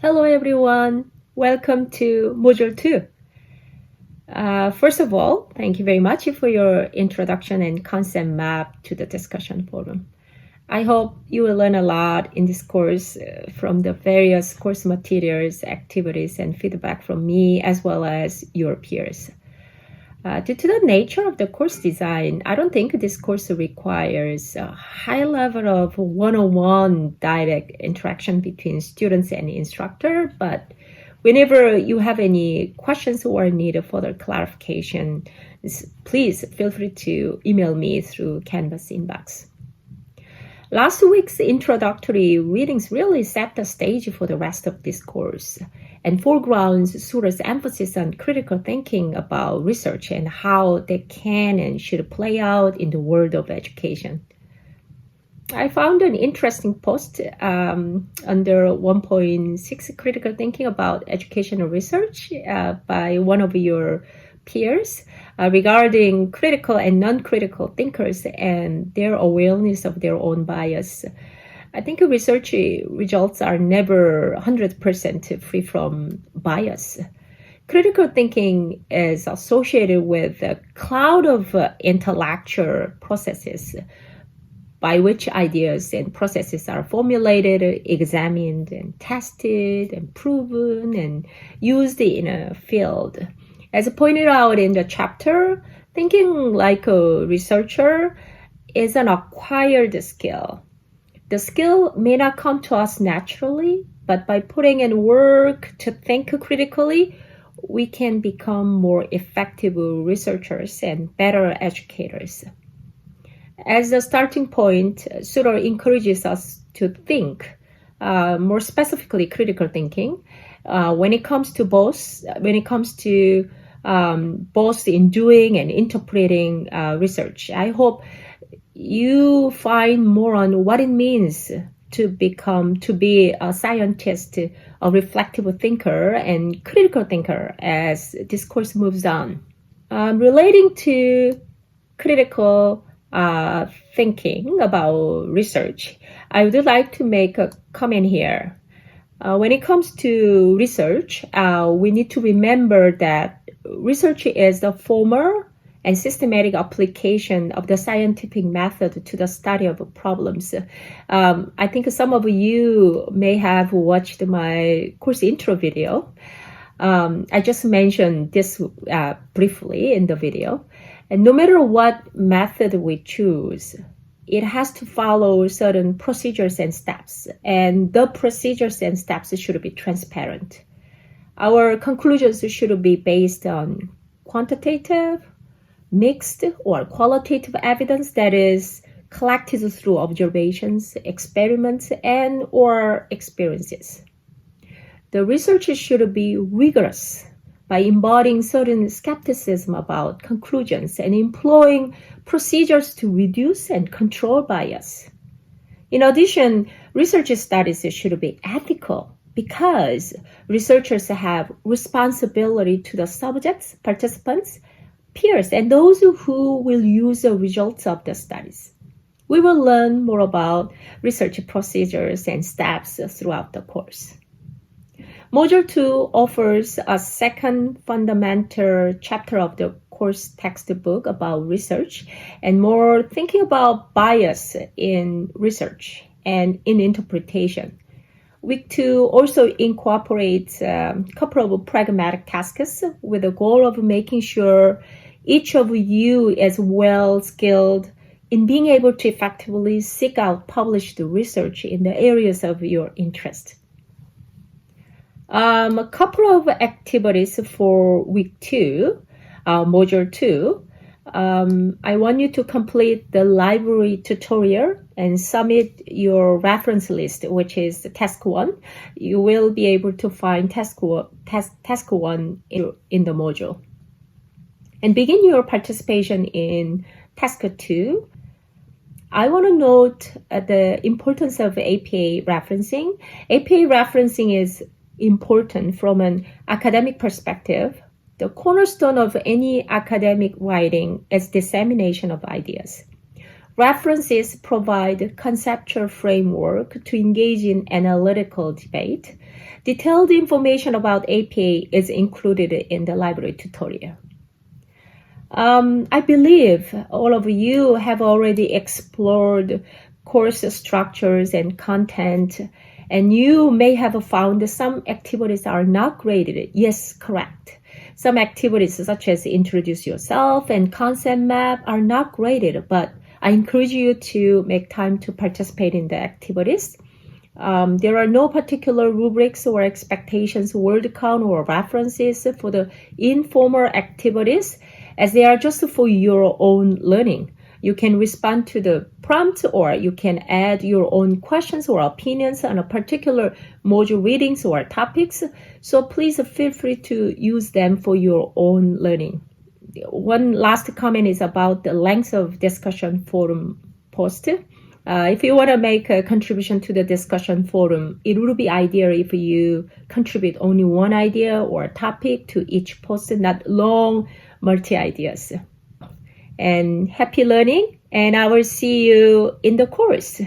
Hello everyone, welcome to Module 2. First of all, thank you very much for your introduction and concept map to the discussion forum. I hope you will learn a lot in this course from the various course materials, activities, and feedback from me as well as your peers. Due to the nature of the course design, I don't think this course requires a high level of one-on-one direct interaction between students and instructor, but whenever you have any questions or need further clarification, please feel free to email me through Canvas inbox. Last week's introductory readings really set the stage for the rest of this course and foregrounds Sura's emphasis on critical thinking about research and how they can and should play out in the world of education. I found an interesting post under 1.6 critical thinking about educational research by one of your peers regarding critical and non-critical thinkers and their awareness of their own bias. I think research results are never 100% free from bias. Critical thinking is associated with a cloud of intellectual processes by which ideas and processes are formulated, examined, and tested, and proven, and used in a field. As pointed out in the chapter, thinking like a researcher is an acquired skill. The skill may not come to us naturally, but by putting in work to think critically, we can become more effective researchers and better educators. As a starting point, Sura encourages us to think, more specifically critical thinking, when it comes to both in doing and interpreting research. I hope you find more on what it means to be a scientist, a reflective thinker, and critical thinker as this course moves on. Relating to critical thinking about research, I would like to make a comment here. When it comes to research, we need to remember that research is the formal and systematic application of the scientific method to the study of problems. I think some of you may have watched my course intro video. I just mentioned this briefly in the video. And no matter what method we choose, it has to follow certain procedures and steps. And the procedures and steps should be transparent. Our conclusions should be based on quantitative, mixed, or qualitative evidence that is collected through observations, experiments, and or experiences. The research should be rigorous by embodying certain skepticism about conclusions and employing procedures to reduce and control bias. In addition, research studies should be ethical because researchers have responsibility to the subjects, participants, peers, and those who will use the results of the studies. We will learn more about research procedures and steps throughout the course. Module 2 offers a second fundamental chapter of the course textbook about research and more thinking about bias in research and in interpretation. Week 2 also incorporates a couple of pragmatic tasks with the goal of making sure each of you is well skilled in being able to effectively seek out published research in the areas of your interest. A couple of activities for week 2, module 2. I want you to complete the library tutorial and submit your reference list, which is task 1. You will be able to find task 1 in the module. And begin your participation in task 2. I want to note the importance of APA referencing. APA referencing is important from an academic perspective. The cornerstone of any academic writing is dissemination of ideas. References provide conceptual framework to engage in analytical debate. Detailed information about APA is included in the library tutorial. I believe all of you have already explored course structures and content, and you may have found some activities are not graded. Yes, correct. Some activities such as introduce yourself and concept map are not graded, but I encourage you to make time to participate in the activities. There are no particular rubrics or expectations, word count, or references for the informal activities, as they are just for your own learning. You can respond to the prompt, or you can add your own questions or opinions on a particular module readings or topics. So please feel free to use them for your own learning. One last comment is about the length of discussion forum post. If you want to make a contribution to the discussion forum, it would be ideal if you contribute only one idea or topic to each post, not long multi-ideas. And happy learning, and I will see you in the course.